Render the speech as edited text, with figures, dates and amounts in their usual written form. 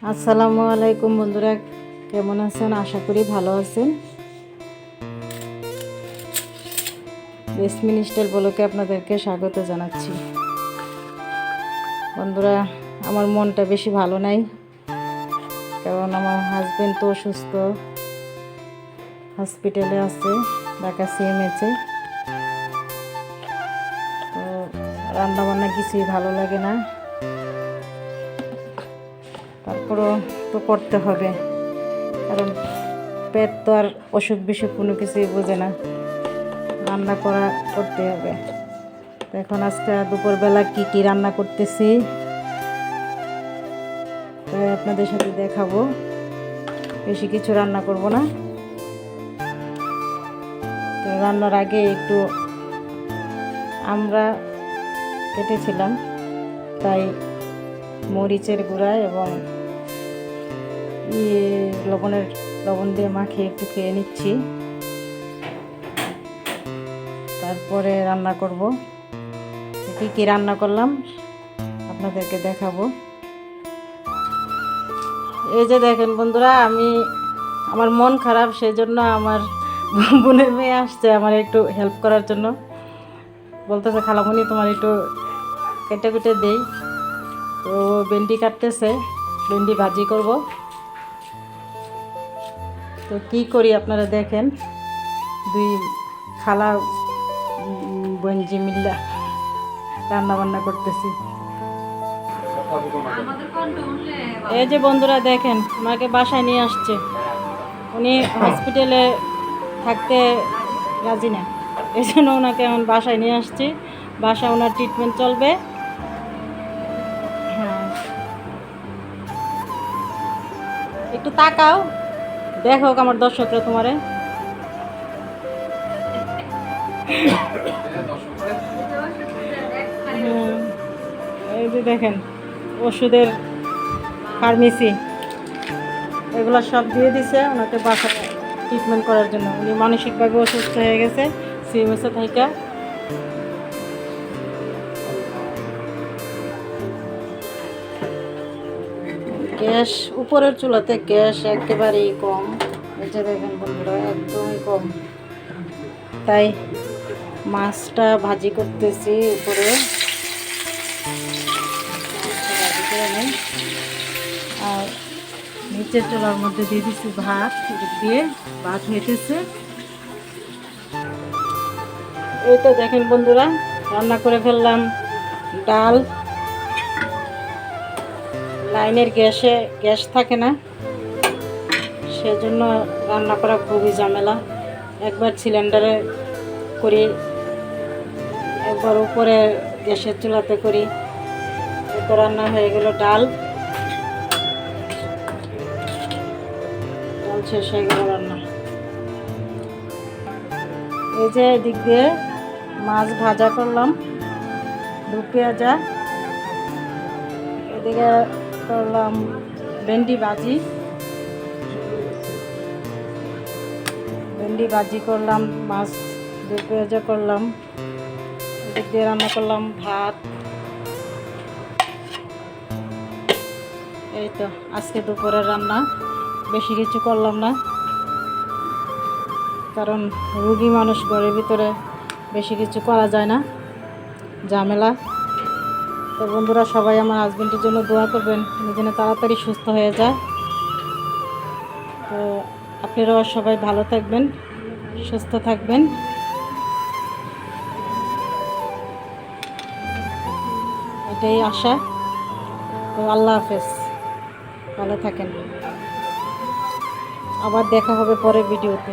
আসসালামু আলাইকুম বন্ধুরা, কেমন আছেন? আশা করি ভালো আছেন। রেসমি স্টাইল ব্লগে আপনাদেরকে স্বাগত জানাচ্ছি। বন্ধুরা, আমার মনটা বেশি ভালো নাই, কারণ আমার হাজবেন্ড তো অসুস্থ, হসপিটালে আছে, ঢাকা সিএমএইচে। তো রান্নাবান্না কিছুই ভালো লাগে না, তারপরও তো করতে হবে, কারণ পেট তো আর অসুখ বিসুখ কোনো কিছুই বোঝে না, রান্না করতে হবে। তো এখন আজকে দুপুরবেলা কি কি রান্না করতেছি তাই আপনাদের সাথে দেখাবো। বেশি কিছু রান্না করব না। তো রান্নার আগে একটু আমরা কেটেছিলাম, তাই মরিচের গুঁড়া এবং লবণ দিয়ে মাখিয়ে একটু খেয়ে নিচ্ছি, তারপরে রান্না করব। কি কি রান্না করলাম আপনাদেরকে দেখাবো। এই যে দেখেন বন্ধুরা, আমার মন খারাপ, সেই জন্য আমার বোনের মেয়ে আসছে আমার একটু হেল্প করার জন্য। বলতেছে, খালামণি তোমার একটু কেটে কুটে দেই। তো ভেন্ডি কাটতেছে, ভেন্ডি ভাজি করব। তো কি করি আপনারা দেখেন, দুই খালা বঞ্জি মিল্লা রান্না বান্না করতেছি। এই যে বন্ধুরা দেখেন, আমাকে বাসায় নিয়ে আসছে। উনি হসপিটালে থাকতে রাজি না, এই জন্য ওনাকে এখন বাসায় নিয়ে আসছি। বাসায় ওনার ট্রিটমেন্ট চলবে। হ্যাঁ, একটু তাকাও, দেখো আমার দর্শকরা তোমারে। এই যে দেখেন, ওষুধের ফার্মেসি এগুলো সব দিয়ে দিছে ওনাকে বাসায় ট্রিটমেন্ট করার জন্য। উনি মানসিকভাবে অসুস্থ হয়ে গেছে সিএমএসে থেকে। গ্যাস উপরের চুলাতে গ্যাস একেবারেই কম, এই যে দেখেন বন্ধুরা, একদমই কম। তাই মাছটা ভাজি করতেছি উপরে, ভাজি করে নিই। আর নিচের চুলার মধ্যে দিয়ে দিচ্ছি ভাত, দিয়ে ভাত হইতেছে। এই তো দেখেন বন্ধুরা, রান্না করে ফেললাম ডাল। লাইনের গ্যাস থাকে না, সেজন্য রান্না করা খুবই ঝামেলা। একবার সিলিন্ডারে করি, একবার উপরে গ্যাসের চুলাতে করি। এত রান্না হয়ে গেল। ডাল শেষ হয়ে গেল রান্না। এই যে এদিক দিয়ে মাছ ভাজা করলাম, দু পেঁয়াজা। এদিকে করলাম ভেন্ডি ভাজি করলাম, মাছ দু পেঁয়াজা করলাম। এদিক দিয়ে রান্না করলাম ভাত। এই তো আজকে দুপুরের রান্না, বেশি কিছু করলাম না, কারণ রুগী মানুষ, ঘরের ভিতরে বেশি কিছু করা যায় না, ঝামেলা। তো বন্ধুরা, সবাই আমার হাজবেন্ডের জন্য দোয়া করবেন, উনি যেন তাড়াতাড়ি সুস্থ হয়ে যায়। তো আপনারাও সবাই ভালো থাকবেন, সুস্থ থাকবেন। এটাই আশা। তো আল্লাহ হাফেজ, ভালো থাকেন। আবার দেখা হবে পরের ভিডিওতে।